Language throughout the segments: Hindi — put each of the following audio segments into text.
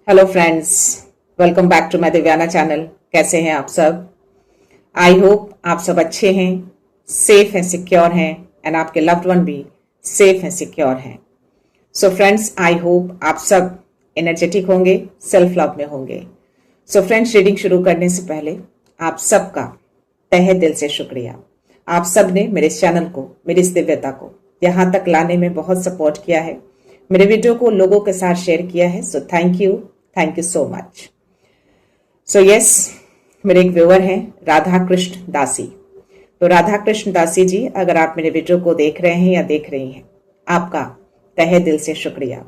Hello friends, welcome back to my Divyana channel. कैसे हैं आप सब? आई होप आप सब अच्छे हैं, सेफ हैं, सिक्योर हैं एंड आपके लव्ड वन भी सेफ हैं, सिक्योर हैं। सो फ्रेंड्स, आई होप आप सब एनर्जेटिक होंगे, सेल्फ लव में होंगे। सो फ्रेंड्स, रीडिंग शुरू करने से पहले आप सबका तहे दिल से शुक्रिया। आप सब ने मेरे इस चैनल को, मेरी इस दिव्यता को यहाँ तक लाने में बहुत सपोर्ट किया है, मेरे वीडियो को लोगों के साथ शेयर किया है। So thank you so much. So yes, मेरे एक व्यूअर हैं राधा कृष्ण दासी। तो राधा कृष्ण दासी जी, अगर आप मेरे वीडियो को देख रहे हैं या देख रही हैं, आपका तहे दिल से शुक्रिया।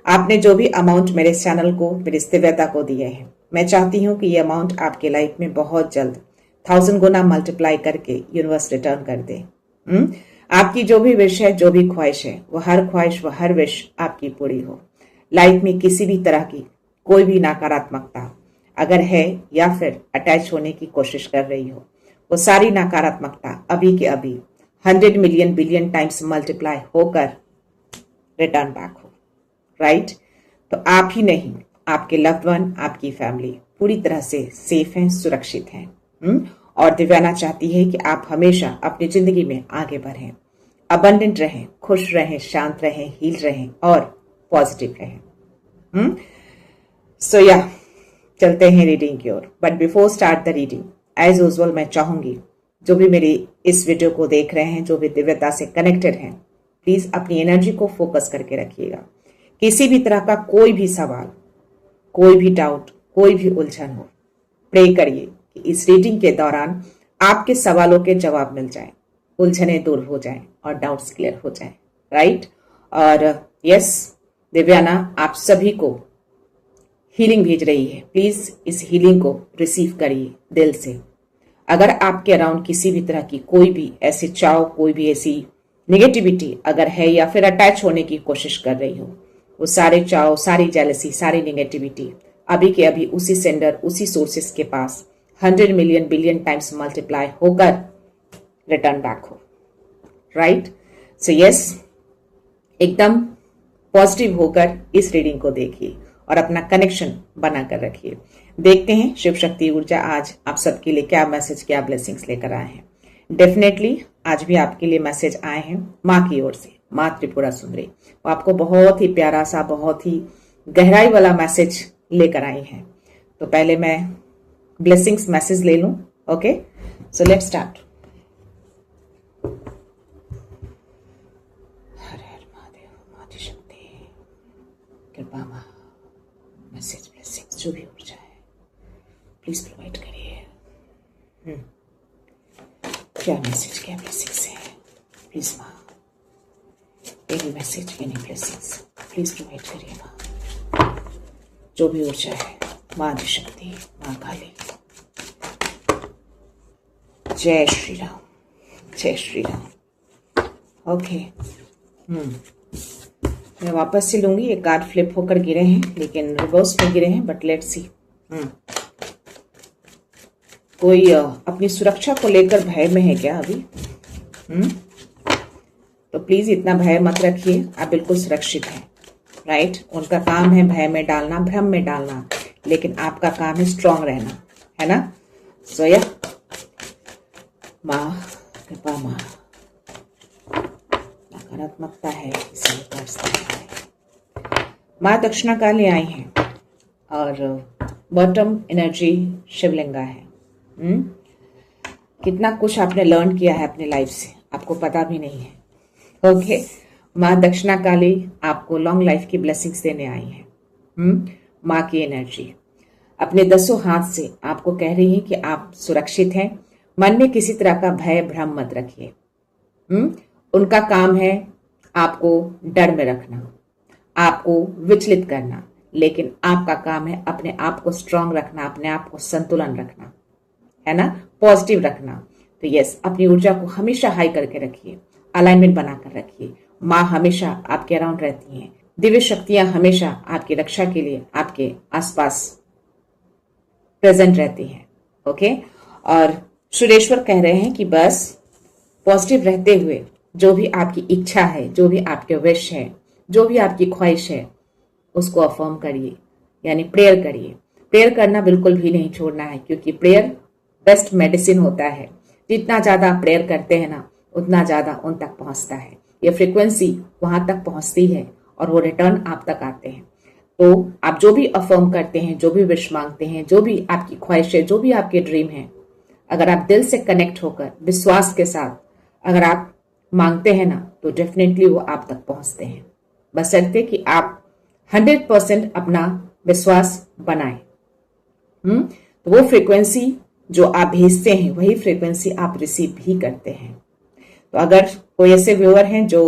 आपने जो भी अमाउंट मेरे इस चैनल को, मेरी इस दिव्यता को दिए हैं, मैं चाहती हूँ कि ये अमाउंट आपकी लाइफ में बहुत जल्द 1000 गुना मल्टीप्लाई करके यूनिवर्स रिटर्न कर दे। आपकी जो भी विश है, जो भी ख्वाहिश है, वो हर ख्वाहिश, वो हर विश आपकी पूरी हो। लाइफ में किसी भी तरह की कोई भी नकारात्मकता अगर है या फिर अटैच होने की कोशिश कर रही हो, वो सारी नकारात्मकता अभी के अभी 100 मिलियन बिलियन टाइम्स मल्टीप्लाई होकर रिटर्न बैक हो। राइट? तो आप ही नहीं, आपके लव्ड वन, आपकी फैमिली पूरी तरह से सेफ हैं, सुरक्षित हैं। और दिव्याना चाहती है कि आप हमेशा अपनी जिंदगी में आगे बढ़ें, अबंडेंट रहें, खुश रहें, शांत रहें, हील रहें और पॉजिटिव रहें। सो या चलते हैं रीडिंग की ओर। But before start the reading, as usual मैं चाहूंगी जो भी मेरी इस वीडियो को देख रहे हैं, जो भी दिव्यता से कनेक्टेड हैं, प्लीज अपनी एनर्जी को फोकस करके रखिएगा। किसी भी तरह का कोई भी सवाल, कोई भी डाउट, कोई भी उलझन हो, प्रे करिए कि इस रीडिंग के दौरान आपके सवालों के जवाब मिल जाएं, उलझनें दूर हो जाएं और डाउट्स क्लियर हो जाएं। राइट? और यस, दिव्याना आप सभी को हीलिंग भेज रही है। प्लीज इस हीलिंग को रिसीव करिए दिल से। अगर आपके अराउंड किसी भी तरह की कोई भी ऐसी चाव, कोई भी ऐसी नेगेटिविटी अगर है या फिर अटैच होने की कोशिश कर रही हो, वो सारे चाव, सारी जेलसी, सारी नेगेटिविटी अभी के अभी उसी सेंडर, उसी सोर्सेस के पास 100 मिलियन बिलियन टाइम्स मल्टीप्लाई होकर रिटर्न बैक हो। राइट? सो यस, एकदम पॉजिटिव होकर इस रीडिंग को देखिए और अपना कनेक्शन बनाकर रखिए। देखते हैं शिव शक्ति ऊर्जा आज आप सबके लिए क्या मैसेज, क्या ब्लेसिंग्स लेकर आए हैं। डेफिनेटली आज भी आपके लिए मैसेज आए हैं माँ की ओर से, माँ त्रिपुरा सुंदरी। वो आपको बहुत ही प्यारा सा, बहुत ही गहराई वाला मैसेज लेकर आई हैं। तो पहले मैं ब्लेसिंग्स मैसेज ले लूं। Okay, so let's start. हर हर महादेव, माँ शक्ति, कृपा माँ, मैसेज, ब्लेसिंग्स जो भी ऊर्जा है प्लीज प्रोवाइड करिए। क्या मैसेज, क्या ब्लेसिंग्स है, प्लीज माँ, any message, any blessings please provide करिए माँ। जो भी ऊर्जा है, माँ शक्ति, माँ काली, जय श्री राम, जय श्री राम। ओके, मैं वापस से लूंगी। ये कार्ड फ्लिप होकर गिरे हैं, लेकिन रिवर्स में गिरे हैं, बट लेट्स सी। कोई अपनी सुरक्षा को लेकर भय में है क्या अभी? तो प्लीज इतना भय मत रखिए, आप बिल्कुल सुरक्षित हैं। राइट? उनका काम है भय में डालना, भ्रम में डालना, लेकिन आपका काम है स्ट्रांग रहना, है ना? सो या माँ, कृपा माँ, नकारात्मकता है, माँ दक्षिणा काली आई हैं और बॉटम एनर्जी शिवलिंगा है। कितना कुछ आपने लर्न किया है अपने लाइफ से, आपको पता भी नहीं है। ओके, माँ दक्षिणा काली आपको लॉन्ग लाइफ की ब्लेसिंग्स देने आई हैं। माँ की एनर्जी अपने 10 हाथ से आपको कह रही है कि आप सुरक्षित हैं। मन में किसी तरह का भय, भ्रम मत रखिए। उनका काम है आपको डर में रखना, आपको विचलित करना, लेकिन आपका काम है अपने आप को स्ट्रांग रखना, अपने आप को संतुलन रखना, है ना? पॉजिटिव रखना। तो यस, अपनी ऊर्जा को हमेशा हाई करके रखिए, अलाइनमेंट बनाकर रखिए। माँ हमेशा आपके अराउंड रहती हैं। दिव्य शक्तियां हमेशा आपकी रक्षा के लिए आपके आसपास प्रेजेंट रहती हैं। ओके, और सुरेश्वर कह रहे हैं कि बस पॉजिटिव रहते हुए जो भी आपकी इच्छा है, जो भी आपके विश है, जो भी आपकी ख्वाहिश है, उसको अफर्म करिए, यानी प्रेयर करिए। प्रेयर करना बिल्कुल भी नहीं छोड़ना है, क्योंकि प्रेयर बेस्ट मेडिसिन होता है। जितना ज्यादा आप प्रेयर करते हैं ना, उतना ज्यादा उन तक पहुंचता है, ये फ्रीक्वेंसी वहां तक पहुंचती है और वो रिटर्न आप तक आते हैं। तो आप जो भी अफर्म करते हैं, जो भी विश मांगते हैं, जो भी आपकी ख्वाहिशें, जो भी आपके ड्रीम है, अगर आप दिल से कनेक्ट होकर विश्वास के साथ अगर आप मांगते हैं ना, तो डेफिनेटली वो आप तक पहुंचते हैं। बशर्ते कि आप 100% अपना विश्वास बनाएं। तो वो फ्रीक्वेंसी जो आप भेजते हैं, वही फ्रीक्वेंसी आप रिसीव भी करते हैं। तो अगर कोई ऐसे व्यूअर हैं जो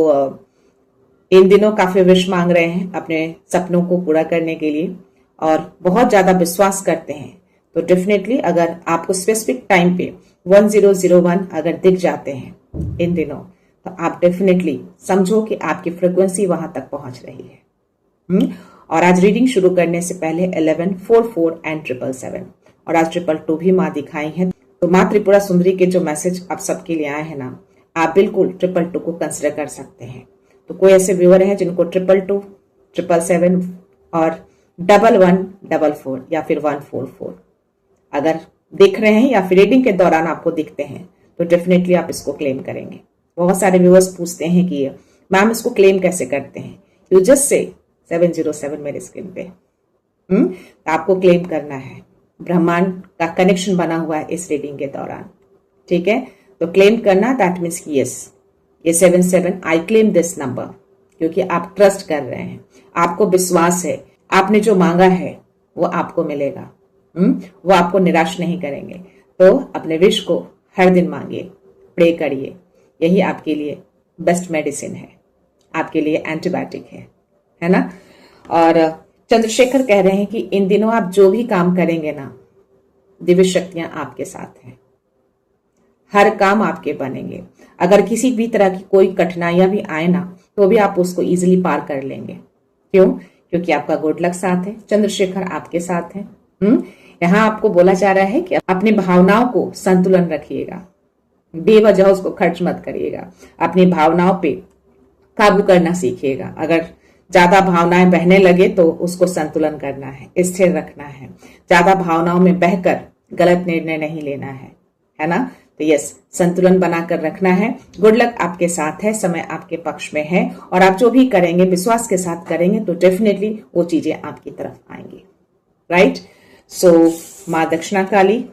इन दिनों काफी विश मांग रहे हैं अपने सपनों को पूरा करने के लिए और बहुत ज्यादा विश्वास करते हैं, तो डेफिनेटली अगर आपको स्पेसिफिक टाइम पे 1001 अगर दिख जाते हैं इन दिनों, तो आप डेफिनेटली समझो कि आपकी फ्रीक्वेंसी वहां तक पहुंच रही है। और आज रीडिंग शुरू करने से पहले 11, 44 एंड 777 और आज 222 भी माँ दिखाई है। तो माँ त्रिपुरा सुंदरी के जो मैसेज आप सबके लिए आए हैं ना, आप बिल्कुल 222 को कंसिडर कर सकते हैं। तो कोई ऐसे व्यूअर हैं जिनको 222, 777 और 1144 या फिर 144 अगर दिख रहे हैं या फिर रीडिंग के दौरान आपको दिखते हैं, तो डेफिनेटली आप इसको क्लेम करेंगे। बहुत सारे व्यूअर्स पूछते हैं कि मैम इसको क्लेम कैसे करते हैं। यू जस्ट से 707 मेरे स्क्रीन पे। तो आपको क्लेम करना है। ब्रह्मांड का कनेक्शन बना हुआ है इस रीडिंग के दौरान, ठीक है। तो क्लेम करना, दैट मीन्स कि यस, ये 77 आई क्लेम दिस नंबर, क्योंकि आप ट्रस्ट कर रहे हैं, आपको विश्वास है, आपने जो मांगा है वो आपको मिलेगा। वो आपको निराश नहीं करेंगे। तो अपने विश को हर दिन मांगिए, प्रे करिए, यही आपके लिए बेस्ट मेडिसिन है, आपके लिए एंटीबायोटिक है ना। और चंद्रशेखर कह रहे हैं कि इन दिनों आप जो भी काम करेंगे ना, दिव्य शक्तियां आपके साथ हैं, हर काम आपके बनेंगे। अगर किसी भी तरह की कोई कठिनाइयां भी आए ना, तो भी आप उसको इजीली पार कर लेंगे। क्यों? क्योंकि आपका गुड लक साथ है, चंद्रशेखर आपके साथ है। यहाँ आपको बोला जा रहा है कि अपनी भावनाओं को संतुलन रखिएगा, बेवजह उसको खर्च मत करिएगा, अपनी भावनाओं पे काबू करना सीखिएगा। अगर ज्यादा भावनाएं बहने लगे तो उसको संतुलन करना है, स्थिर रखना है। ज्यादा भावनाओं में बहकर गलत निर्णय नहीं लेना है ना। तो यस, संतुलन बनाकर रखना है। गुड लक आपके साथ है, समय आपके पक्ष में है और आप जो भी करेंगे विश्वास के साथ करेंगे तो डेफिनेटली वो चीजें आपकी तरफ आएंगी। राइट। सो माँ दक्षिणा काली,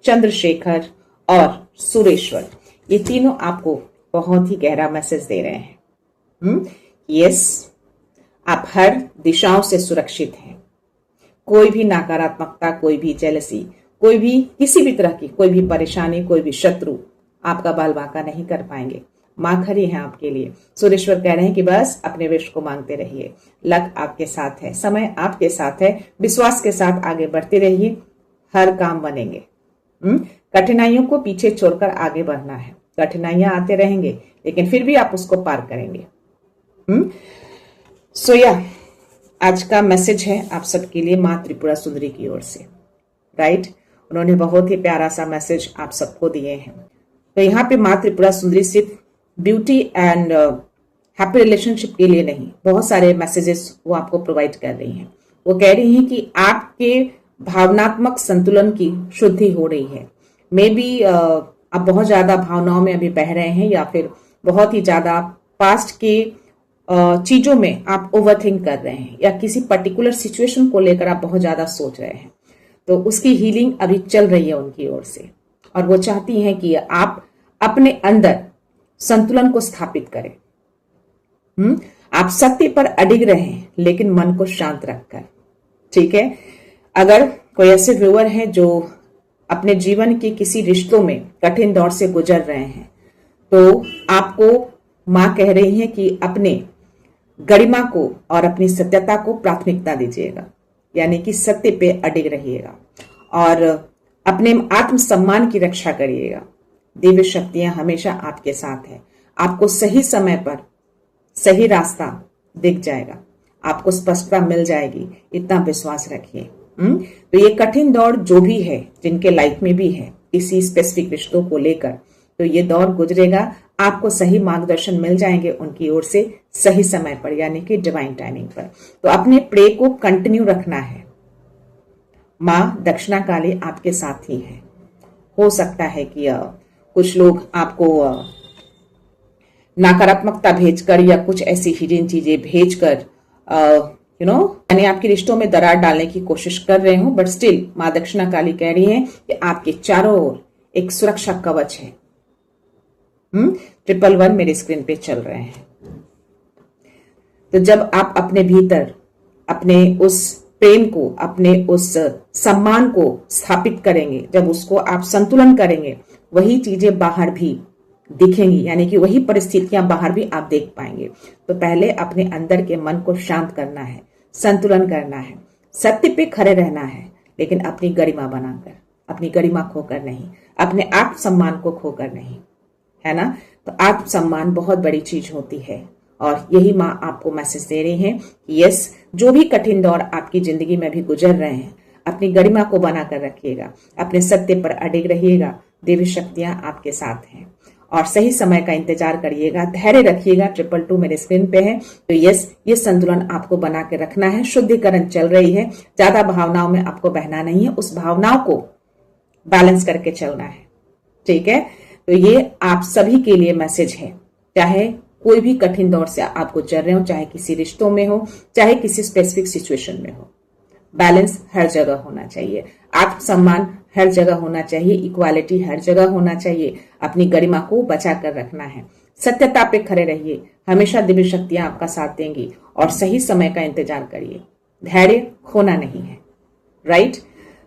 चंद्रशेखर और सुरेश्वर, ये तीनों आपको बहुत ही गहरा मैसेज दे रहे हैं। यस, आप हर दिशाओं से सुरक्षित हैं। कोई भी नकारात्मकता, कोई भी जेलसी, कोई भी किसी भी तरह की कोई भी परेशानी, कोई भी शत्रु आपका बाल बांका नहीं कर पाएंगे। मां खरी है आपके लिए। सुरेश्वर कह रहे हैं कि बस अपने विश को मांगते रहिए, लक आपके साथ है, समय आपके साथ है, विश्वास के साथ आगे बढ़ते रहिए, हर काम बनेंगे। कठिनाइयों को पीछे छोड़कर आगे बढ़ना है। कठिनाइयां आते रहेंगे लेकिन फिर भी आप उसको पार करेंगे। सो या आज का मैसेज है आप सबके लिए माँ त्रिपुरा सुंदरी की ओर से। राइट। उन्होंने बहुत ही प्यारा सा मैसेज आप सबको दिए हैं। तो यहाँ पे माँ त्रिपुरा सुंदरी सिर्फ ब्यूटी एंड हैप्पी रिलेशनशिप के लिए नहीं, बहुत सारे मैसेजेस वो आपको प्रोवाइड कर रही हैं। वो कह रही हैं कि आपके भावनात्मक संतुलन की शुद्धि हो रही है। मे बी आप बहुत ज्यादा भावनाओं में अभी बह रहे हैं या फिर बहुत ही ज्यादा पास्ट के चीजों में आप ओवरथिंक कर रहे हैं या किसी पर्टिकुलर सिचुएशन को लेकर आप बहुत ज्यादा सोच रहे हैं। तो उसकी हीलिंग अभी चल रही है उनकी ओर से और वो चाहती हैं कि आप अपने अंदर संतुलन को स्थापित करें। आप सत्य पर अडिग रहें लेकिन मन को शांत रखकर। ठीक है। अगर कोई ऐसे व्यूअर हैं जो अपने जीवन के किसी रिश्तों में कठिन दौर से गुजर रहे हैं, तो आपको मां कह रही है कि अपने गरिमा को और अपनी सत्यता को प्राथमिकता दीजिएगा, यानी कि सत्य पे अडिग रहिएगा और अपने आत्मसम्मान की रक्षा करिएगा। दिव्य शक्तियां हमेशा आपके साथ है। आपको सही समय पर सही रास्ता दिख जाएगा, आपको स्पष्टता मिल जाएगी, इतना विश्वास रखिए। तो ये कठिन दौर जो भी है, जिनके लाइफ में भी है किसी स्पेसिफिक रिश्तों को लेकर, तो ये दौर गुजरेगा। आपको सही मार्गदर्शन मिल जाएंगे उनकी ओर से सही समय पर, यानी कि डिवाइन टाइमिंग पर। तो अपने प्रे को कंटिन्यू रखना है, माँ दक्षिणा काली आपके साथ ही है। हो सकता है कि कुछ लोग आपको नकारात्मकता भेजकर या कुछ ऐसी हिडन चीजें भेजकर यानी आपके रिश्तों में दरार डालने की कोशिश कर रहे हो, बट स्टिल माँ दक्षिणा काली कह रही है कि आपके चारों ओर एक सुरक्षा कवच है। 111 मेरे स्क्रीन पे चल रहे हैं। तो जब आप अपने भीतर अपने उस प्रेम को, अपने उस सम्मान को स्थापित करेंगे, जब उसको आप संतुलन करेंगे, वही चीजें बाहर भी दिखेंगी, यानी कि वही परिस्थितियां बाहर भी आप देख पाएंगे। तो पहले अपने अंदर के मन को शांत करना है, संतुलन करना है, सत्य पे खड़े रहना है, लेकिन अपनी गरिमा बनाकर, अपनी गरिमा खोकर नहीं, अपने आत्म सम्मान को खोकर नहीं, है ना। तो आत्म सम्मान बहुत बड़ी चीज होती है, और यही माँ आपको मैसेज दे रही है कि यस, जो भी कठिन दौर आपकी जिंदगी में भी गुजर रहे हैं, अपनी गरिमा को बनाकर रखिएगा, अपने सत्य पर अडिग रहिएगा, देवी शक्तियां आपके साथ हैं, और सही समय का इंतजार करिएगा, धैर्य रखिएगा। 222 मेरे स्क्रीन पे है। तो यस, ये संतुलन आपको बना के रखना है। शुद्धिकरण चल रही है, ज्यादा भावनाओं में आपको बहना नहीं है, उस भावनाओं को बैलेंस करके चलना है, ठीक है। तो ये आप सभी के लिए मैसेज है, चाहे कोई भी कठिन दौर से आप गुजर रहे हो, चाहे किसी रिश्तों में हो, चाहे किसी स्पेसिफिक सिचुएशन में हो, बैलेंस हर जगह होना चाहिए, आत्मसम्मान हर जगह होना चाहिए, इक्वालिटी हर जगह होना चाहिए, अपनी गरिमा को बचा कर रखना है, सत्यता पे खड़े रहिए, हमेशा दिव्य शक्तियां आपका साथ देंगी, और सही समय का इंतजार करिए, धैर्य खोना नहीं है, राइट।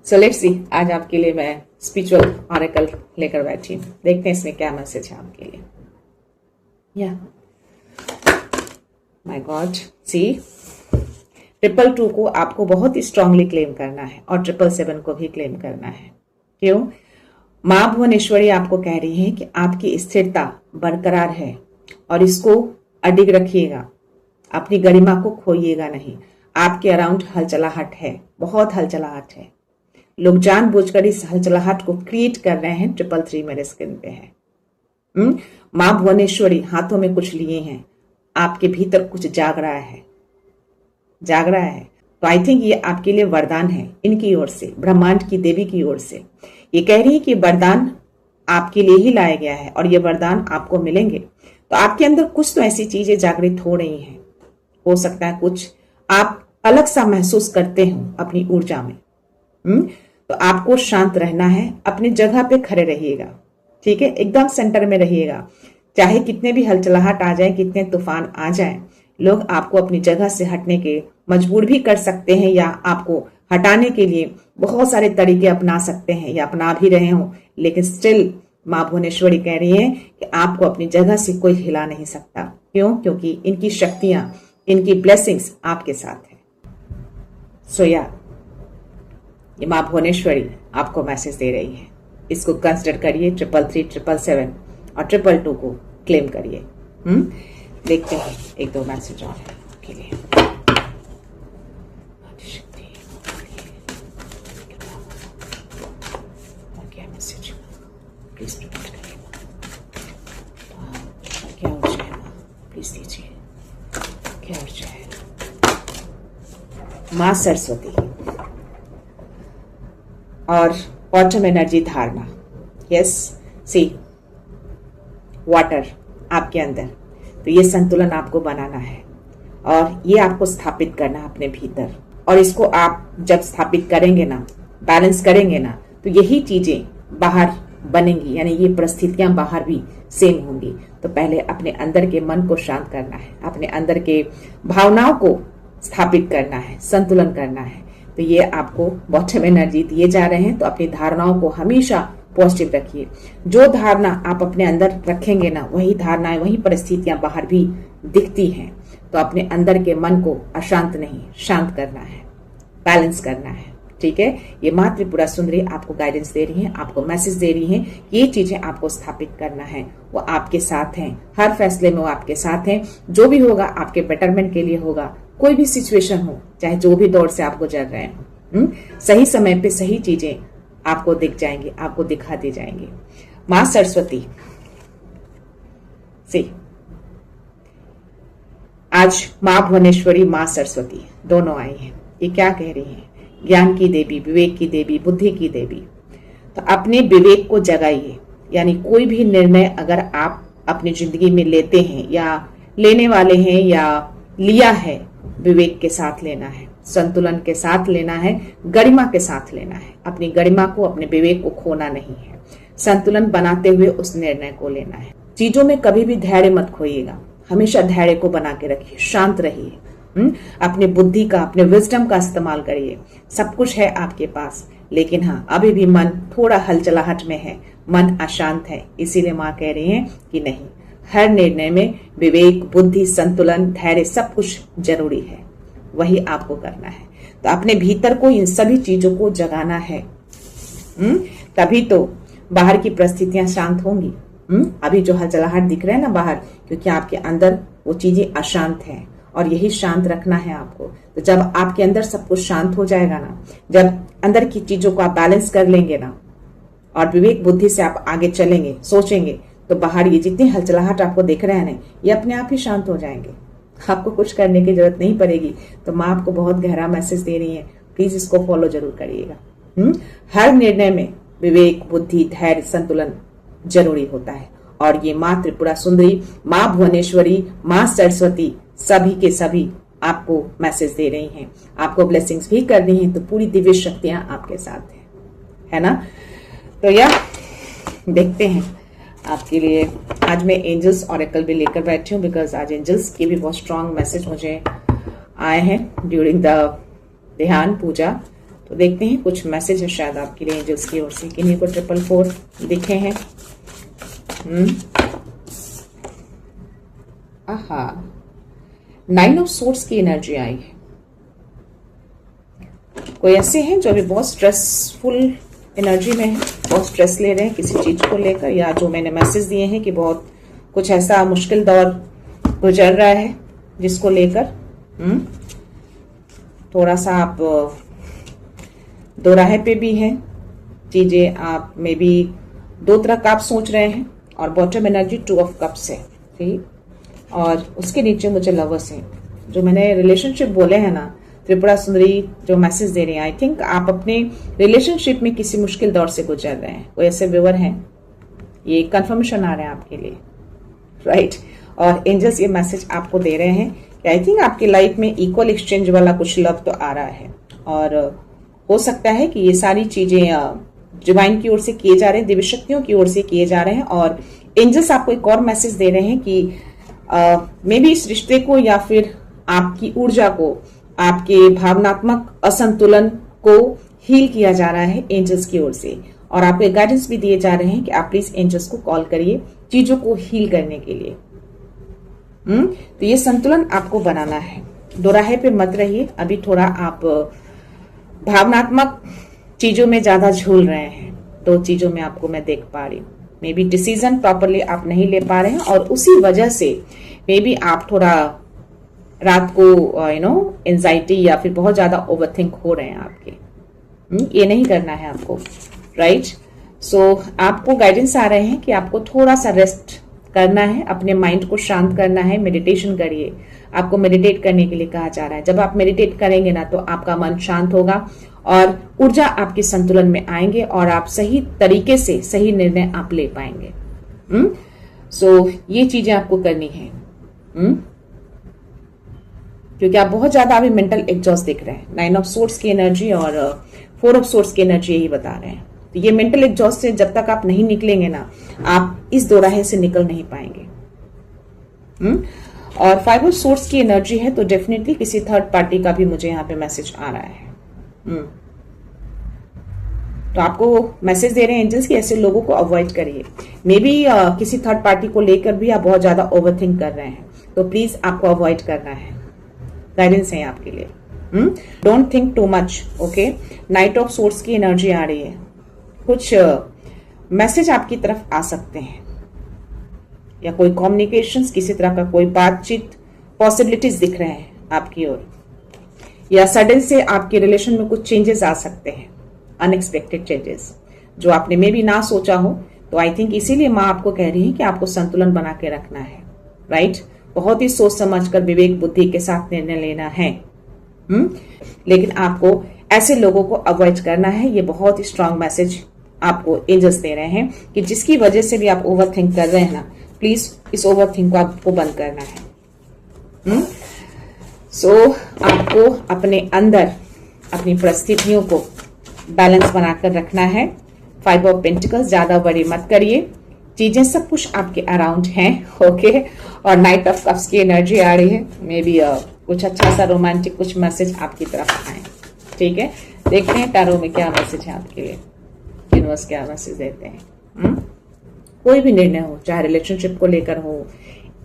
सो लेट्स सी, आज आपके लिए मैं स्पिरिचुअल ऑरेकल लेकर बैठी हूँ, देखते हैं इसमें क्या मैसेज है आपके लिए। या माय गॉड, सी 222 को आपको बहुत ही स्ट्रांगली क्लेम करना है, और 777 को भी क्लेम करना है। क्यों? माँ भुवनेश्वरी आपको कह रही है कि आपकी स्थिरता बरकरार है, और इसको अडिग रखिएगा, अपनी गरिमा को खोइएगा नहीं। आपके अराउंड हलचलाहट है, बहुत हलचलाहट है, लोग जानबूझकर इस हलचलाहट को क्रिएट कर रहे हैं। 333 मेरे स्क्रीन पे है। माँ भुवनेश्वरी हाथों में कुछ लिए हैं, आपके भीतर कुछ जाग रहा है, जाग रहा है। तो आई थिंक ये आपके लिए वरदान है, इनकी ओर से, ब्रह्मांड की देवी की ओर से। ये कह रही है कि वरदान आपके लिए ही लाया गया है, और ये वरदान आपको मिलेंगे। तो आपके अंदर कुछ तो ऐसी चीजें जागृत हो रही हैं, हो सकता है कुछ आप अलग सा महसूस करते हो अपनी ऊर्जा में। तो आपको शांत रहना है, अपनी जगह पे खड़े रहिएगा, ठीक है, एकदम सेंटर में रहिएगा। चाहे कितने भी हलचलाहट आ जाए, कितने तूफान आ जाए, लोग आपको अपनी जगह से हटने के मजबूर भी कर सकते हैं, या आपको हटाने के लिए बहुत सारे तरीके अपना सकते हैं, या अपना भी रहे हो, लेकिन स्टिल माँ भुवनेश्वरी कह रही है कि आपको अपनी जगह से कोई हिला नहीं सकता। क्यों? क्योंकि इनकी शक्तियां, इनकी ब्लेसिंग्स आपके साथ है। सो ये माँ भुवनेश्वरी आपको मैसेज दे रही है, इसको कंसिडर करिए। 333, 777 और 222 को क्लेम करिए। देखते हैं एक दो मैसेज और है आपके लिए। क्या मैसेज प्लीज प्रकट करिए, क्या ऊर्जा है प्लीज दीजिए, क्या ऊर्जा है। माँ सरस्वती और ऑटम एनर्जी धारणा। यस, सी वाटर आपके अंदर, तो ये संतुलन आपको बनाना है, और ये आपको स्थापित करना है अपने भीतर। और इसको आप जब स्थापित करेंगे ना, बैलेंस करेंगे ना, तो यही चीजें बाहर बनेंगी, यानी ये परिस्थितियां बाहर भी सेम होंगी। तो पहले अपने अंदर के मन को शांत करना है, अपने अंदर के भावनाओं को स्थापित करना है, संतुलन करना है। तो ये आपको बॉटम एनर्जी दिए जा रहे हैं। तो अपनी धारणाओं को हमेशा पॉजिटिव रखिए। जो धारणा आप अपने अंदर रखेंगे ना, वही धारणाएं, वही परिस्थितियां बाहर भी दिखती हैं। तो अपने अंदर के मन को अशांत नहीं, शांत करना है, बैलेंस करना है, ठीक है। ये माँ त्रिपुरा सुंदरी आपको गाइडेंस दे रही है, आपको मैसेज दे रही है कि ये चीजें आपको स्थापित करना है। वो आपके साथ हैं, हर फैसले में वो आपके साथ हैं। जो भी होगा आपके बेटरमेंट के लिए होगा। कोई भी सिचुएशन हो, चाहे जो भी दौर से आप गुजर रहे हो, सही समय पे सही चीजें आपको दिख जाएंगी, आपको दिखा दी जाएंगी। माँ सरस्वती से आज माँ भुवनेश्वरी, माँ सरस्वती दोनों आई हैं। ये क्या कह रही हैं ज्ञान की देवी, विवेक की देवी, बुद्धि की देवी। तो अपने विवेक को जगाइए। यानी कोई भी निर्णय अगर आप अपनी जिंदगी में लेते हैं या लेने वाले हैं या लिया है, विवेक के साथ लेना है, संतुलन के साथ लेना है, गरिमा के साथ लेना है। अपनी गरिमा को, अपने विवेक को खोना नहीं है। संतुलन बनाते हुए उस निर्णय को लेना है। चीजों में कभी भी धैर्य मत खोइएगा, हमेशा धैर्य को बना के रखिए, शांत रहिए। अपने बुद्धि का, अपने विजडम का इस्तेमाल करिए। सब कुछ है आपके पास, लेकिन हाँ, अभी भी मन थोड़ा हलचलाहट में है, मन अशांत है। इसीलिए माँ कह रही है कि नहीं, हर निर्णय में विवेक, बुद्धि, संतुलन, धैर्य सब कुछ जरूरी है। वही आपको करना है। तो अपने भीतर को इन सभी चीजों को जगाना है। तभी तो बाहर की परिस्थितियां शांत होंगी। अभी जो हलचलाहट दिख रहा है ना बाहर, क्योंकि आपके अंदर वो चीजें अशांत हैं और यही शांत रखना है आपको। तो जब आपके अंदर सब कुछ शांत हो जाएगा ना, जब अंदर की चीजों को आप बैलेंस कर लेंगे ना और विवेक बुद्धि से आप आगे चलेंगे, सोचेंगे, तो बाहर ये जितनी हलचलाहट आपको दिख रहे हैं ना, ये अपने आप ही शांत हो जाएंगे। आपको कुछ करने की जरूरत नहीं पड़ेगी। तो माँ आपको बहुत गहरा मैसेज दे रही है, प्लीज इसको फॉलो जरूर करिएगा। हर निर्णय में विवेक, बुद्धि, धैर्य, संतुलन जरूरी होता है। और ये माँ त्रिपुरा सुंदरी, माँ भुवनेश्वरी, माँ सरस्वती सभी के सभी आपको मैसेज दे रही हैं। आपको ब्लेसिंग्स भी करनी है, तो पूरी दिव्य शक्तियां आपके साथ है ना। तो यह देखते हैं आपके लिए। आज मैं एंजल्स ऑरेकल भी लेकर बैठी हूँ, बिकॉज आज एंजल्स के भी बहुत स्ट्रांग मैसेज मुझे आए हैं ड्यूरिंग द ध्यान पूजा। तो देखते हैं, कुछ मैसेज है शायद आपके लिए एंजल्स की ओर से। किन्हीं को 444 दिखे हैं। आहा, 9 ऑफ सोर्ड्स की एनर्जी आई है। कोई ऐसे हैं जो अभी बहुत स्ट्रेसफुल एनर्जी में है, बहुत स्ट्रेस ले रहे हैं किसी चीज को लेकर, या जो मैंने मैसेज दिए हैं कि बहुत कुछ ऐसा मुश्किल दौर गुजर रहा है जिसको लेकर थोड़ा सा आप दोराहे पे भी हैं चीजें। आप में भी दो तरह का आप सोच रहे हैं। और बॉटम एनर्जी 2 ऑफ कप्स है, ठीक। और उसके नीचे मुझे लवर्स हैं। जो मैंने रिलेशनशिप बोले हैं ना, त्रिपुरा सुंदरी जो मैसेज दे रही है, आई थिंक आप अपने रिलेशनशिप में किसी मुश्किल दौर से गुजर रहे हैं। कोई ऐसे व्यूअर हैं, ये कंफर्मेशन आ रहे हैं आपके लिए, राइट। और एंजल्स ये मैसेज आपको दे रहे हैं कि आई थिंक आपकी लाइफ में इक्वल एक्सचेंज वाला कुछ लव तो आ रहा है। और हो सकता है कि ये सारी चीजें डिवाइन की ओर से किए जा रहे हैं, दिव्य शक्तियों की ओर से किए जा रहे हैं। और एंजल्स आपको एक और मैसेज दे रहे हैं कि मे बी इस रिश्ते को या फिर आपकी ऊर्जा को, आपके भावनात्मक असंतुलन को हील किया जा रहा है एंजल्स की ओर से। और आपको गाइडेंस भी दिए जा रहे हैं कि आप प्लीज एंजल्स को कॉल करिए चीजों को हील करने के लिए। तो ये संतुलन आपको बनाना है, दोराहे पे मत रहिए। अभी थोड़ा आप भावनात्मक चीजों में ज्यादा झूल रहे हैं। 2 चीजों में आपको मैं देख पा रही हूँ। मे बी डिसीजन प्रॉपरली आप नहीं ले पा रहे हैं और उसी वजह से मे बी आप थोड़ा रात को एंजाइटी या फिर बहुत ज्यादा ओवरथिंक हो रहे हैं आपके। ये नहीं करना है आपको, राइट। सो आपको गाइडेंस आ रहे हैं कि आपको थोड़ा सा रेस्ट करना है, अपने माइंड को शांत करना है। मेडिटेशन करिए, आपको मेडिटेट करने के लिए कहा जा रहा है। जब आप मेडिटेट करेंगे ना, तो आपका मन शांत होगा और ऊर्जा आपके संतुलन में आएंगे और आप सही तरीके से सही निर्णय आप ले पाएंगे। सो ये चीजें आपको करनी है। क्योंकि आप बहुत ज्यादा अभी मेंटल एग्जॉस्ट दिख रहे हैं। 9 ऑफ सोर्ड्स की एनर्जी और 4 ऑफ सोर्ड्स की एनर्जी यही बता रहे हैं। तो ये मेंटल एग्जॉस्ट से जब तक आप नहीं निकलेंगे ना, आप इस दोराहे से निकल नहीं पाएंगे। और 5 ऑफ सोर्ड्स की एनर्जी है, तो डेफिनेटली किसी थर्ड पार्टी का भी मुझे यहाँ पे मैसेज आ रहा है। तो आपको मैसेज दे रहे हैं एंजल्स कि ऐसे लोगों को अवॉइड करिए। मे बी किसी थर्ड पार्टी को लेकर भी आप बहुत ज्यादा ओवरथिंक कर रहे हैं, तो प्लीज आपको अवॉइड करना है। गाइडेंस है आपके लिए। Don't think too much, okay. Night of swords की एनर्जी आ रही है। कुछ मैसेज आपकी तरफ आ सकते हैं, या कोई कम्युनिकेशंस, किसी तरह का कोई बातचीत, पॉसिबिलिटीज दिख रहे हैं आपकी ओर, या सडन से आपके रिलेशन में कुछ चेंजेस आ सकते हैं, अनएक्सपेक्टेड चेंजेस जो आपने मे भी ना सोचा हो। तो आई थिंक इसीलिए माँ आपको कह रही है कि आपको संतुलन बना के रखना है, राइट। बहुत ही सोच समझकर विवेक बुद्धि के साथ निर्णय लेना है। लेकिन आपको ऐसे लोगों को अवॉइड करना है। ये बहुत ही स्ट्रांग मैसेज आपको एंजल्स दे रहे हैं कि जिसकी वजह से भी आप ओवर थिंक कर रहे हैं ना, प्लीज इस ओवर थिंक को आपको बंद करना है। सो आपको अपने अंदर अपनी परिस्थितियों को बैलेंस बनाकर रखना है। 5 ऑफ पेंटिकल्स, ज्यादा वरी मत करिए, चीजें सब कुछ आपके अराउंड हैं। ओके, और नाइट ऑफ कप्स की एनर्जी आ रही है। मे बी कुछ अच्छा सा रोमांटिक कुछ मैसेज आपकी तरफ आए। ठीक है, देखते हैं टैरो में क्या मैसेज है आपके लिए, यूनिवर्स क्या मैसेज देते हैं। कोई भी निर्णय हो, चाहे रिलेशनशिप को लेकर हो,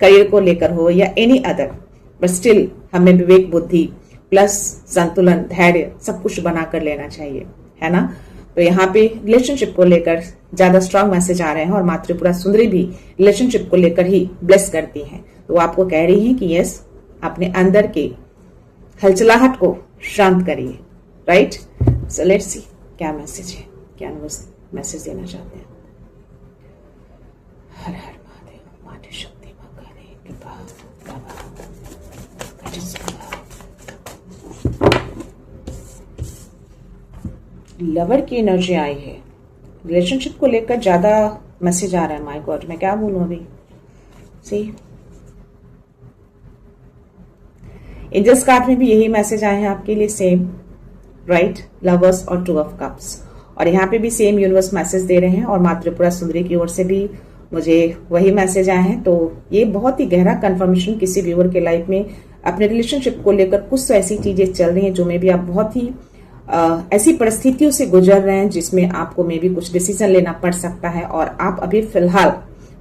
करियर को लेकर हो या एनी अदर, बट स्टिल हमें विवेक बुद्धि प्लस संतुलन, धैर्य सब कुछ बनाकर लेना चाहिए, है ना। तो यहाँ पे रिलेशनशिप को लेकर ज्यादा स्ट्रांग मैसेज आ रहे हैं और माँ त्रिपुरा सुंदरी भी रिलेशनशिप को लेकर ही ब्लेस करती हैं। तो वो आपको कह रही है कि यस, अपने अंदर के हलचलाहट को शांत करिए। राइट, सो लेट्स सी क्या मैसेज है, क्या मैसेज देना चाहते हैं। हर हर महादेव, माते शक्ति मकाने कृपा लवर की एनर्जी आई है। रिलेशनशिप को लेकर ज्यादा मैसेज आ रहा है। माय गॉड, मैं क्या बोलूं अभी। सी एंजल्स कार्ड में भी यही मैसेज आए हैं आपके लिए, सेम। राइट, लवर्स और 2 ऑफ कप्स, और यहाँ पे भी सेम यूनिवर्स मैसेज दे रहे हैं और माँ त्रिपुरा सुंदरी की ओर से भी मुझे वही मैसेज आए हैं। तो ये बहुत ही गहरा कंफर्मेशन किसी व्यूअर के लाइफ में अपने रिलेशनशिप को लेकर कुछ तो ऐसी चीजें चल रही हैं जो में भी आप बहुत ही ऐसी परिस्थितियों से गुजर रहे हैं जिसमें आपको में भी कुछ डिसीजन लेना पड़ सकता है और आप अभी फिलहाल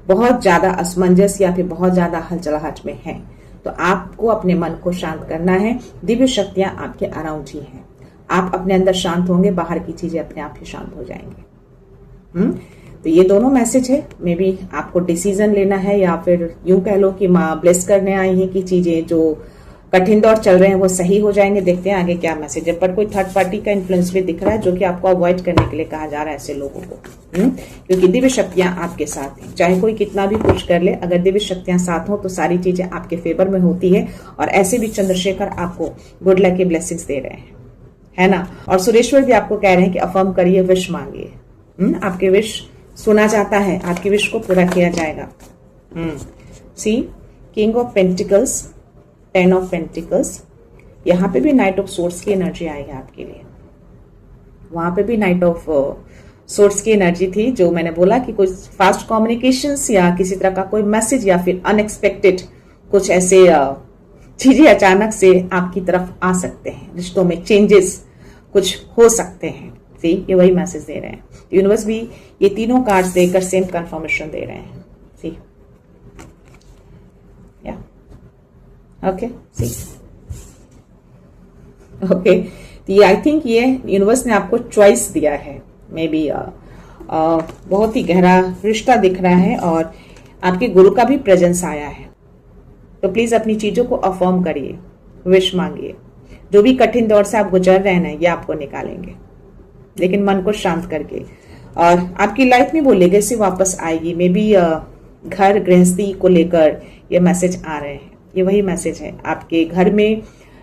बहुत ज्यादा असमंजस या फिर बहुत ज्यादा हलचलाहट में हैं। तो आपको अपने मन को शांत करना है। दिव्य शक्तियां आपके अराउंड ही हैं। आप अपने अंदर शांत होंगे, बाहर की चीजें अपने आप ही शांत हो जाएंगे। तो ये दोनों मैसेज है। मे बी आपको डिसीजन लेना है या फिर यूं कह लो कि माँ ब्लेस करने आई है कि चीजें जो कठिन दौर चल रहे हैं वो सही हो जाएंगे। देखते हैं आगे क्या मैसेज है। पर कोई थर्ड पार्टी का इन्फ्लुएंस भी दिख रहा है जो कि आपको अवॉइड करने के लिए कहा जा रहा है ऐसे लोगों को। क्योंकि दिव्य शक्तियां आपके साथ हैं। चाहे कोई कितना भी कुछ कर ले, अगर दिव्य शक्तियां साथ हो तो सारी चीजें आपके फेवर में होती है। और ऐसे भी चंद्रशेखर आपको गुड लक के ब्लेसिंग्स दे रहे हैं, है ना। और सुरेश्वर भी आपको कह रहे हैं कि अफर्म करिए, विश मांगिए। आपके विश सुना जाता है, आपकी विश को पूरा किया जाएगा। See king of pentacles, 10 of pentacles, यहाँ पे भी नाइट ऑफ सोर्स की एनर्जी आएगी आपके लिए। वहां पे भी नाइट ऑफ सोर्स की एनर्जी थी, जो मैंने बोला कि कोई फास्ट कम्युनिकेशंस या किसी तरह का कोई मैसेज या फिर अनएक्सपेक्टेड कुछ ऐसे चीजें अचानक से आपकी तरफ आ सकते हैं। रिश्तों में चेंजेस कुछ हो सकते हैं। सी, ये वही मैसेज दे रहे हैं। यूनिवर्स भी ये तीनों कार्ड्स देकर सेम कंफर्मेशन दे रहे हैं। सी, या ओके, सी, ओके। तो ये आई थिंक ये यूनिवर्स ने आपको चॉइस दिया है। मे बी बहुत ही गहरा रिश्ता दिख रहा है और आपके गुरु का भी प्रेजेंस आया है। तो प्लीज अपनी चीजों को अफर्म करिए, विश मांगिए। जो भी कठिन दौर से आप गुजर रहे हैं ये आपको निकालेंगे, लेकिन मन को शांत करके। और आपकी लाइफ में वो लेगेसी वापस आएगी। मे बी घर गृहस्थी को लेकर ये मैसेज आ रहे हैं। ये वही मैसेज है। आपके घर में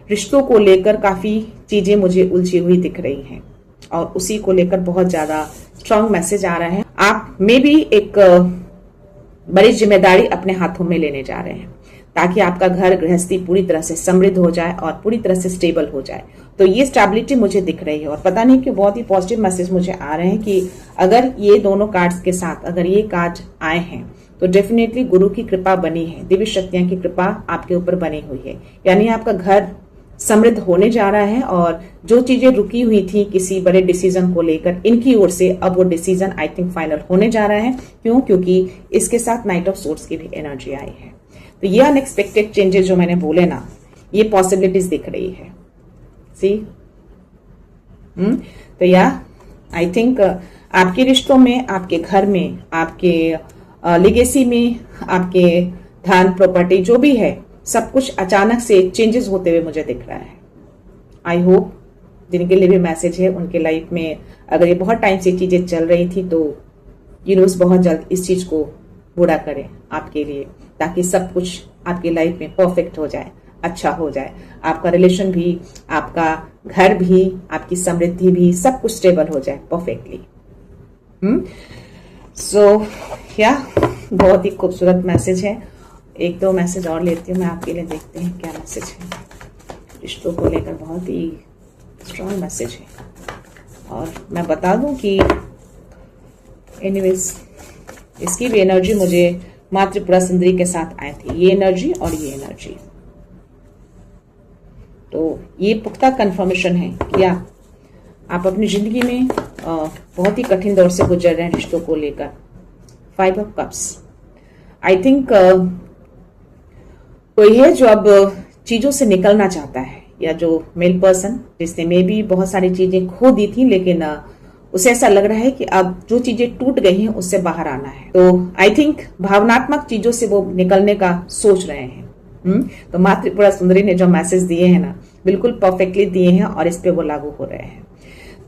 रिश्तों को लेकर काफी चीजें मुझे उलझी हुई दिख रही हैं और उसी को लेकर बहुत ज्यादा स्ट्रांग मैसेज आ रहा है। आप में भी एक बड़ी जिम्मेदारी अपने हाथों में लेने जा रहे हैं ताकि आपका घर गृहस्थी पूरी तरह से समृद्ध हो जाए और पूरी तरह से स्टेबल हो जाए। तो ये स्टेबिलिटी मुझे दिख रही है और पता नहीं क्यों बहुत ही पॉजिटिव मैसेज मुझे आ रहे हैं कि अगर ये दोनों कार्ड्स के साथ अगर ये कार्ड आए हैं तो डेफिनेटली गुरु की कृपा बनी है, दिव्य शक्तियां की कृपा आपके ऊपर बनी हुई है। यानी आपका घर समृद्ध होने जा रहा है और जो चीजें रुकी हुई थी किसी बड़े डिसीजन को लेकर, इनकी ओर से अब वो डिसीजन आई थिंक फाइनल होने जा रहा है। क्यों? क्योंकि इसके साथ नाइट ऑफ सोर्ड्स की भी एनर्जी आई है। तो ये अनएक्सपेक्टेड चेंजेस जो मैंने बोले ना, ये पॉसिबिलिटीज दिख रही है। सी, तो या आई थिंक आपके रिश्तों में, आपके घर में, आपके लिगेसी में, आपके धन प्रॉपर्टी जो भी है, सब कुछ अचानक से चेंजेस होते हुए मुझे दिख रहा है। आई होप जिनके लिए भी मैसेज है उनके लाइफ में अगर ये बहुत टाइम से चीजें चल रही थी तो यूनिवर्स बहुत जल्द इस चीज को पूरा करे आपके लिए, ताकि सब कुछ आपकी लाइफ में परफेक्ट हो जाए, अच्छा हो जाए, आपका रिलेशन भी, आपका घर भी, आपकी समृद्धि भी, सब कुछ स्टेबल हो जाए परफेक्टली। सो या बहुत ही खूबसूरत मैसेज है। एक दो मैसेज और लेती हूँ मैं आपके लिए, देखते हैं क्या मैसेज है। रिश्तों को लेकर बहुत ही स्ट्रॉन्ग मैसेज है। और मैं बता दूं कि एनीवेज इसकी भी एनर्जी मुझे माँ त्रिपुरा सुंदरी के साथ आई थी, ये एनर्जी और ये एनर्जी। तो ये पुख्ता कंफर्मेशन है कि आप अपनी जिंदगी में बहुत ही कठिन दौर से गुजर रहे हैं रिश्तों को लेकर। 5 ऑफ कप्स, आई थिंक कोई है जो अब चीजों से निकलना चाहता है, या जो मेल पर्सन जिसने मे भी बहुत सारी चीजें खो दी थी, लेकिन उसे ऐसा लग रहा है कि अब जो चीजें टूट गई हैं उससे बाहर आना है। तो आई थिंक भावनात्मक चीजों से वो निकलने का सोच रहे हैं। तो माँ त्रिपुरा सुंदरी ने जो मैसेज दिए हैं ना, बिल्कुल परफेक्टली दिए हैं और इस पे वो लागू हो रहे हैं।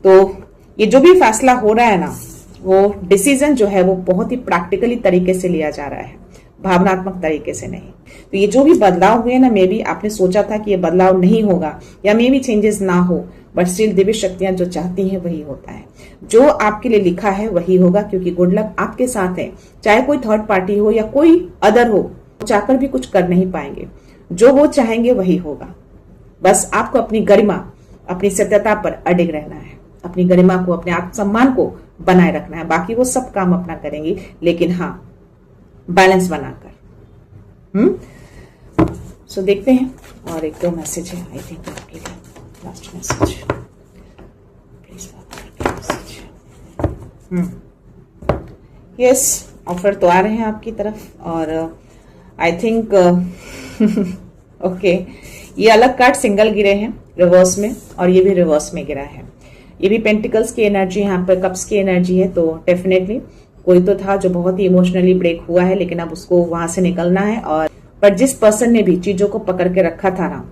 तो ये जो भी फैसला हो रहा है ना, वो डिसीजन जो है वो बहुत ही प्रैक्टिकली तरीके से लिया जा रहा है, भावनात्मक तरीके से नहीं। तो ये जो भी बदलाव हुए ना, मे बी आपने सोचा था कि ये बदलाव नहीं होगा या मे बी चेंजेस ना हो, बट स्टिल दिव्य शक्तियां जो चाहती हैं वही होता है। जो आपके लिए लिखा है वही होगा, क्योंकि गुड लक आपके साथ है। चाहे कोई थर्ड पार्टी हो या कोई अदर हो, चाहकर भी कुछ कर नहीं पाएंगे। जो वो चाहेंगे वही होगा। बस आपको अपनी गरिमा, अपनी सत्यता पर अडिग रहना है, अपनी गरिमा को, अपने आत्मसम्मान को बनाए रखना है। बाकी वो सब काम अपना करेंगे, लेकिन हाँ बैलेंस बनाकर। सो देखते हैं, और एक दो मैसेज है आई थिंक आपके लिए, last message please. Yes, offer तो आ रहे हैं आपकी तरफ, और आई थिंक ओके, ये अलग कार्ड सिंगल गिरे हैं रिवर्स में, और ये भी रिवर्स में गिरा है। ये भी पेंटिकल्स की एनर्जी, यहाँ पर कप्स की एनर्जी है। तो डेफिनेटली कोई तो था जो बहुत ही इमोशनली ब्रेक हुआ है, लेकिन अब उसको वहां से निकलना है। और पर जिस पर्सन ने भी चीजों को पकड़ के रखा था ना,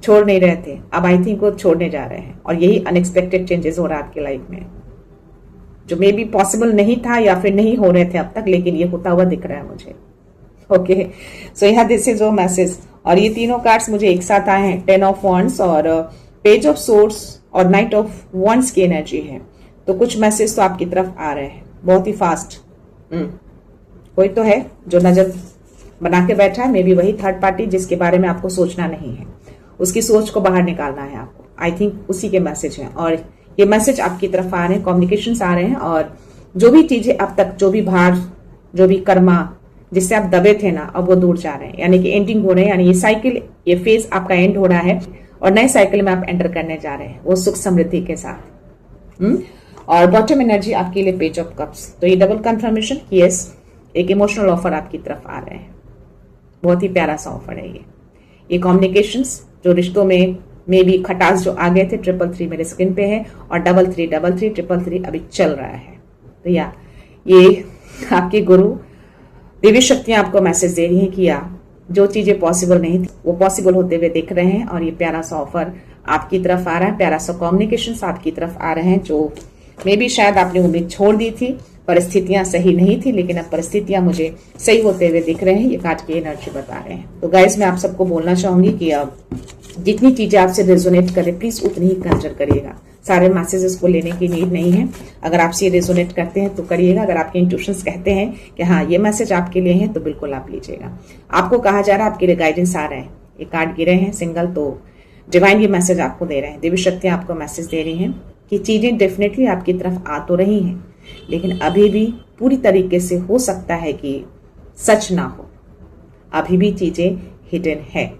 छोड़ नहीं रहे थे, अब आई थिंक वो छोड़ने जा रहे हैं। और यही अनएक्सपेक्टेड चेंजेस हो रहा है आपकी लाइफ में, जो मे बी पॉसिबल नहीं था या फिर नहीं हो रहे थे अब तक, लेकिन ये होता हुआ दिख रहा है मुझे। ओके, सो यहाँ दिस इज योर मैसेज। और ये तीनों कार्ड्स मुझे एक साथ आए हैं, 10 ऑफ वॉन्ड्स और पेज ऑफ सोर्स और नाइट ऑफ वॉन्ड्स की एनर्जी है। तो कुछ मैसेज तो आपकी तरफ आ रहे हैं बहुत ही फास्ट। कोई तो है जो नजर बना के बैठा है, मे बी वही थर्ड पार्टी जिसके बारे में आपको सोचना नहीं है, उसकी सोच को बाहर निकालना है आपको। आई थिंक उसी के मैसेज हैं, और ये मैसेज आपकी तरफ आ रहे हैं, कम्युनिकेशंस आ रहे हैं। और जो भी चीजें अब तक, जो भी भार, जो भी कर्मा जिससे आप दबे थे ना, अब वो दूर जा रहे हैं, यानी कि एंडिंग हो रहे हैं। यानी ये साइकिल, ये फेज आपका एंड हो रहा है और नए साइकिल में आप एंटर करने जा रहे हैं, वो सुख समृद्धि के साथ। और बॉटम एनर्जी आपके लिए पेज ऑफ कप्स। तो ये डबल कंफर्मेशन, यस, एक इमोशनल ऑफर आपकी तरफ आ रहे हैं, बहुत ही प्यारा सा ऑफर है ये कम्युनिकेशंस जो रिश्तों में भी खटास जो आ गए थे, 333 मेरे स्क्रीन पे है, और 3333 333 अभी चल रहा है। तो या ये आपके गुरु देवी शक्तियां आपको मैसेज दे रही हैं कि या जो चीजें पॉसिबल नहीं थी वो पॉसिबल होते हुए दिख रहे हैं। और ये प्यारा सा ऑफर आपकी तरफ आ रहा है, प्यारा सा कम्युनिकेशंस आपकी तरफ आ रहे हैं, जो मे बी शायद आपने उम्मीद छोड़ दी थी, परिस्थितियां सही नहीं थी, लेकिन अब परिस्थितियां मुझे सही होते हुए दिख रहे हैं, ये कार्ड की एनर्जी बता रहे हैं। तो गाइस, मैं आप सबको बोलना चाहूंगी कि अब जितनी चीजें आपसे रेजोनेट करें, प्लीज उतनी ही कंसिडर करिएगा। सारे मैसेजेस को लेने की नीड नहीं है। अगर आपसे ये रेजोनेट करते हैं तो करिएगा। अगर आपके इंट्यूशंस कहते हैं कि हाँ ये मैसेज आपके लिए है, तो बिल्कुल आप लीजिएगा। आपको कहा जा रहा है, आपके लिए गाइडेंस आ रहे हैं। ये कार्ड गिरे हैं सिंगल, तो डिवाइन ये मैसेज आपको दे रहे हैं, देवी शक्तियां आपको मैसेज दे रही हैं कि चीजें डेफिनेटली आपकी तरफ आ तो रही हैं, लेकिन अभी भी पूरी तरीके से हो सकता है कि सच ना हो, अभी भी चीजें हिडन है।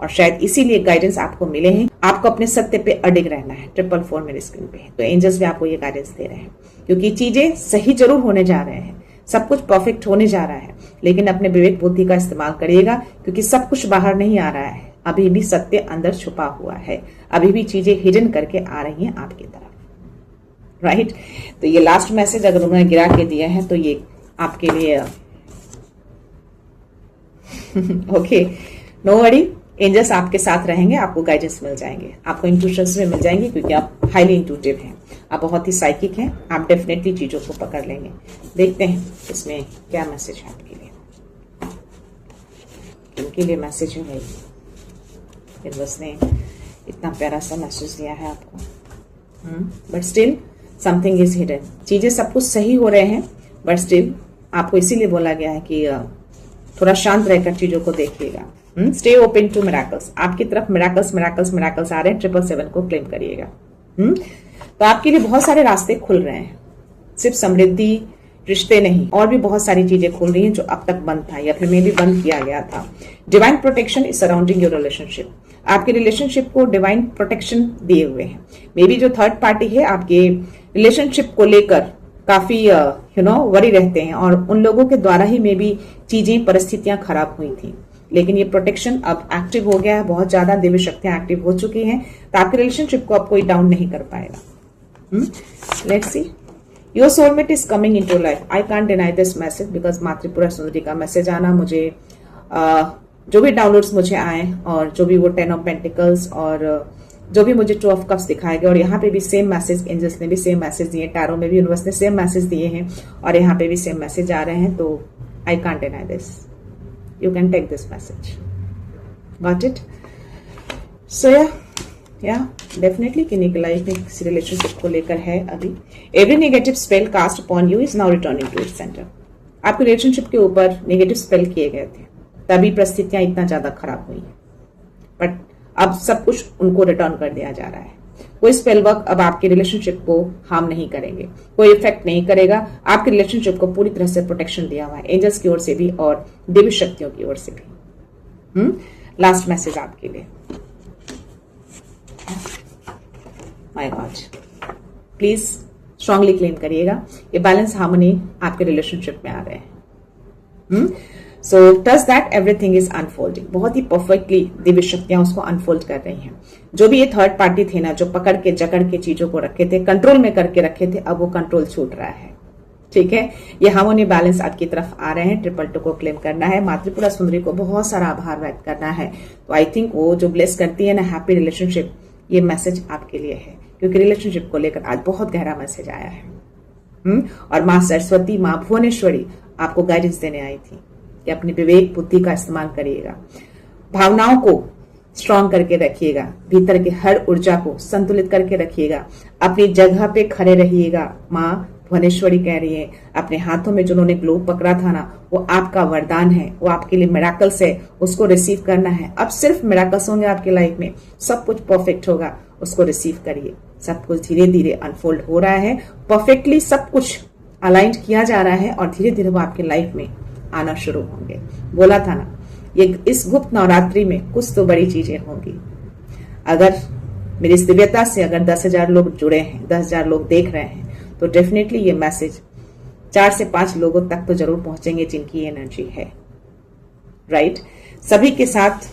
और शायद इसीलिए गाइडेंस आपको मिले हैं। आपको अपने सत्य पे अडिग रहना है। 444 मेरे स्क्रीन पे है, तो एंजल्स भी आपको ये गाइडेंस दे रहे हैं, क्योंकि चीजें सही जरूर होने जा रहे हैं, सब कुछ परफेक्ट होने जा रहा है, लेकिन अपने विवेक बुद्धि का इस्तेमाल करिएगा, क्योंकि सब कुछ बाहर नहीं आ रहा है, अभी भी सत्य अंदर छुपा हुआ है, अभी भी चीजें हिडन करके आ रही हैं आपकी तरफ। राइट, तो ये लास्ट मैसेज अगर उन्होंने गिरा के दिया है तो ये आपके लिए ओके, नो वरी, एंजल्स आपके साथ रहेंगे, आपको गाइडेंस मिल जाएंगे, आपको इंट्यूशंस भी मिल जाएंगे, क्योंकि आप हाईली इंट्यूटिव हैं, आप बहुत ही साइकिक हैं, आप डेफिनेटली चीजों को पकड़ लेंगे। देखते हैं इसमें क्या मैसेज है आपके लिए, किनके लिए मैसेज है। यूनिवर्स ने इतना प्यारा सा मैसेज दिया है आपको। But still something is hidden. चीजें सब कुछ सही हो रहे हैं, बट स्टिल आपको इसीलिए बोला गया है कि थोड़ा शांत रहकर चीजों को देखिएगा। Stay open to miracles. आपकी तरफ मिराकल्स मिराकल्स मिराकल्स आ रहे हैं। 777 को क्लेम करिएगा। तो आपके लिए बहुत सारे रास्ते खुल रहे हैं, सिर्फ समृद्धि, रिश्ते नहीं, और भी बहुत सारी चीजें खुल रही हैं जो अब तक बंद था या फिर मे भी बंद किया गया था। Divine protection is surrounding your relationship. आपके रिलेशनशिप को डिवाइन प्रोटेक्शन दिए हुए हैं। मे बी जो थर्ड पार्टी है आपके रिलेशनशिप को लेकर काफी वरी रहते हैं, और उन लोगों के द्वारा ही मे बी चीजें, परिस्थितियां खराब हुई थी, लेकिन ये प्रोटेक्शन अब एक्टिव हो गया है। बहुत ज्यादा दिव्य शक्तियां एक्टिव हो चुकी हैं, तो आपके रिलेशनशिप को अब कोई डाउन नहीं कर पाएगा। Let's see, your soulmate is coming into life. I can't deny this message because Matripura Sundari का मैसेज आना, मुझे जो भी डाउनलोड्स मुझे आए, और जो भी वो 10 ऑफ पेंटिकल्स और जो भी मुझे 2 ऑफ कप्स दिखाए गए, और यहाँ पे भी सेम मैसेज, एंजल्स ने भी सेम मैसेज दिए, टैरो में भी यूनिवर्स ने सेम मैसेज दिए हैं, और यहाँ पे भी सेम मैसेज आ रहे हैं। तो I can't deny this, you can take this message. Got it? So या डेफिनेटली किन्हीं की लाइफ में किसी रिलेशनशिप को लेकर है अभी। Every negative spell cast upon you is now returning to its centre. आपके रिलेशनशिप के ऊपर नेगेटिव स्पेल किए गए थे, तभी परिस्थितियां इतना ज्यादा खराब हुई हैं, बट अब सब कुछ उनको रिटर्न कर दिया जा रहा है। कोई स्पेल वर्क अब आपके रिलेशनशिप को हार्म नहीं करेंगे, कोई इफेक्ट नहीं करेगा। आपके रिलेशनशिप को पूरी तरह से प्रोटेक्शन दिया हुआ है, एंजल्स की ओर से भी और देवी शक्तियों की ओर से भी। लास्ट मैसेज आपके लिए। My God, please strongly claim करिएगा। ये बैलेंस हार्मनी आपके रिलेशनशिप में आ रहे हैं। सो touch that everything is unfolding. बहुत ही परफेक्टली दिव्य शक्तियां उसको अनफोल्ड कर रही हैं। जो भी ये थर्ड पार्टी थे ना, जो पकड़ के जकड़ के चीजों को रखे थे, कंट्रोल में करके रखे थे, अब वो कंट्रोल छूट रहा है। ठीक है, ये हार्मोनी बैलेंस आपकी तरफ आ रहे हैं। 222 को क्लेम करना है। मातृपुरा सुंदरी को बहुत सारा आभार व्यक्त करना है। तो आई थिंक वो जो ब्लेस करती है ना हैप्पी रिलेशनशिप, ये मैसेज आपके लिए है, क्योंकि रिलेशनशिप को लेकर आज बहुत गहरा मैसेज आया है। और माँ सरस्वती, माँ भुवनेश्वरी आपको गाइडेंस देने आई थी कि अपनी विवेक बुद्धि का इस्तेमाल करिएगा, भावनाओं को स्ट्रांग करके रखिएगा, भीतर के हर ऊर्जा को संतुलित करके रखिएगा, अपनी जगह पे खड़े रहिएगा। माँ भुवनेश्वरी कह रही है, अपने हाथों में जो उन्होंने ग्लोब पकड़ा था ना, वो आपका वरदान है, वो आपके लिए मिराकल्स है, उसको रिसीव करना है। अब सिर्फ मिराकल्स होंगे आपकी लाइफ में, सब कुछ परफेक्ट होगा, उसको रिसीव करिए। सब कुछ धीरे धीरे अनफोल्ड हो रहा है, परफेक्टली सब कुछ अलाइंड किया जा रहा है, और धीरे धीरे वो आपकी लाइफ में आना शुरू होंगे। बोला था ना, ये इस गुप्त नवरात्रि में कुछ तो बड़ी चीजें होंगी। अगर मेरी इस दिव्यता से अगर 10,000 लोग जुड़े हैं, 10,000 लोग देख रहे हैं, तो डेफिनेटली ये मैसेज 4 से 5 लोगों तक तो जरूर पहुंचेंगे जिनकी एनर्जी है। राइट? सभी के साथ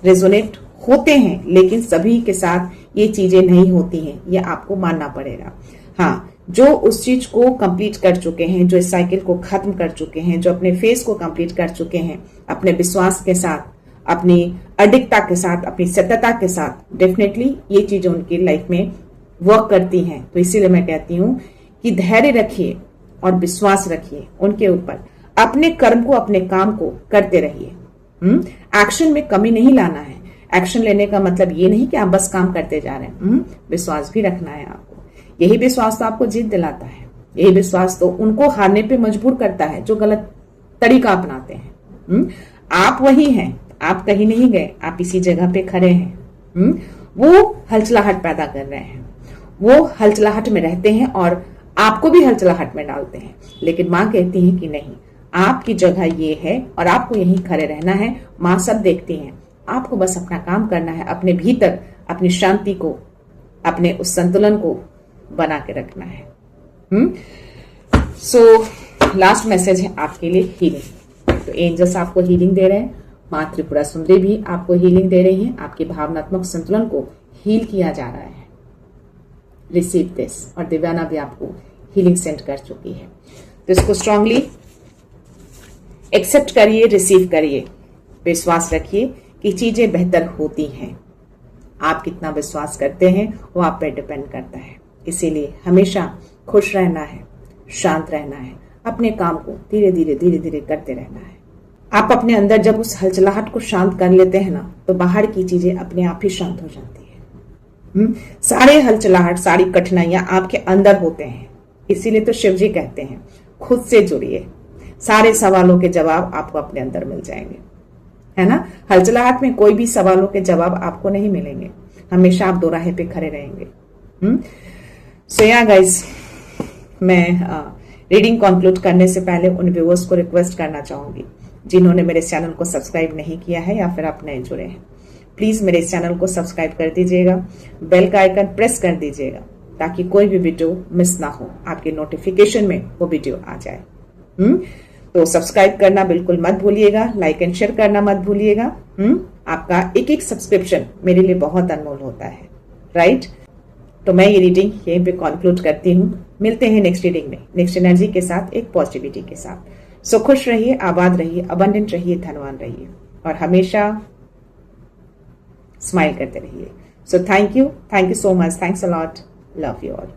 रेजोनेट होते हैं, लेकिन सभी के साथ ये चीजें नहीं होती हैं, ये आपको मानना पड़ेगा। हाँ, जो उस चीज को कंप्लीट कर चुके हैं, जो इस साइकिल को खत्म कर चुके हैं, जो अपने फेज को कंप्लीट कर चुके हैं, अपने विश्वास के साथ, अपनी अडिगता के साथ, अपनी सत्यता के साथ, डेफिनेटली ये चीजें उनकी लाइफ में वर्क करती हैं। तो इसीलिए मैं कहती हूँ कि धैर्य रखिए और विश्वास रखिए उनके ऊपर, अपने कर्म को, अपने काम को करते रहिए। एक्शन में कमी नहीं लाना है। एक्शन लेने का मतलब ये नहीं कि आप बस काम करते जा रहे हैं। विश्वास भी रखना है आपको। यही विश्वास तो आपको जीत दिलाता है। यही विश्वास तो उनको हारने पे मजबूर करता है जो गलत तरीका अपनाते हैं। आप वही हैं, आप कहीं नहीं गए, आप इसी जगह पे खड़े हैं। वो हलचलाहट पैदा कर रहे हैं, वो हलचलाहट में रहते हैं और आपको भी हलचलाहट में डालते हैं। लेकिन माँ कहती है कि नहीं, आपकी जगह ये है और आपको यहीं खड़े रहना है। माँ सब देखती हैं, आपको बस अपना काम करना है, अपने भीतर अपनी शांति को, अपने उस संतुलन को बना के रखना है। सो लास्ट मैसेज है आपके लिए हीलिंग। तो एंजल्स आपको हीलिंग दे रहे हैं, माँ त्रिपुरा सुंदरी भी आपको हीलिंग दे रही है। आपके भावनात्मक संतुलन को हील किया जा रहा है। Receive this. और दिव्याना भी आपको हीलिंग सेंड कर चुकी है। तो इसको स्ट्रांगली एक्सेप्ट करिए, रिसीव करिए, विश्वास रखिए कि चीजें बेहतर होती हैं। आप कितना विश्वास करते हैं वो आप पे डिपेंड करता है। इसीलिए हमेशा खुश रहना है, शांत रहना है, अपने काम को धीरे धीरे करते रहना है। आप अपने अंदर जब उस हलचलाहट को शांत कर लेते हैं ना, तो बाहर की चीजें अपने आप ही शांत हो जाती है। सारे हलचलाहट, सारी कठिनाइयां आपके अंदर होते हैं। इसीलिए तो शिव जी कहते हैं खुद से जुड़िए, सारे सवालों के जवाब आपको अपने अंदर मिल जाएंगे, है ना। हलचलाहट में कोई भी सवालों के जवाब आपको नहीं मिलेंगे, हमेशा आप दोराहे पे खड़े रहेंगे। सो या गाइस, मैं रीडिंग कंक्लूड करने से पहले उन व्यूअर्स को रिक्वेस्ट करना चाहूंगी जिन्होंने मेरे चैनल को सब्सक्राइब नहीं किया है या फिर आप नए जुड़े हैं, प्लीज मेरे चैनल को सब्सक्राइब कर दीजिएगा, बेल का आइकन प्रेस कर दीजिएगा ताकि कोई भी वीडियो मिस ना हो, आपके नोटिफिकेशन में वो वीडियो आ जाए। तो सब्सक्राइब करना बिल्कुल मत भूलिएगा, लाइक एंड शेयर करना मत भूलिएगा। आपका एक एक सब्सक्रिप्शन मेरे लिए बहुत अनमोल होता है, राइट। तो मैं ये रीडिंग यहीं पे कंक्लूड करती हूँ। मिलते हैं नेक्स्ट रीडिंग में, नेक्स्ट एनर्जी के साथ, एक पॉजिटिविटी के साथ। सो खुश रहिए, आबाद रहिए, अबंडेंट रहिए, धनवान रहिए और हमेशा स्माइल करते रहिए। So thank you so much, thanks a lot, love you all.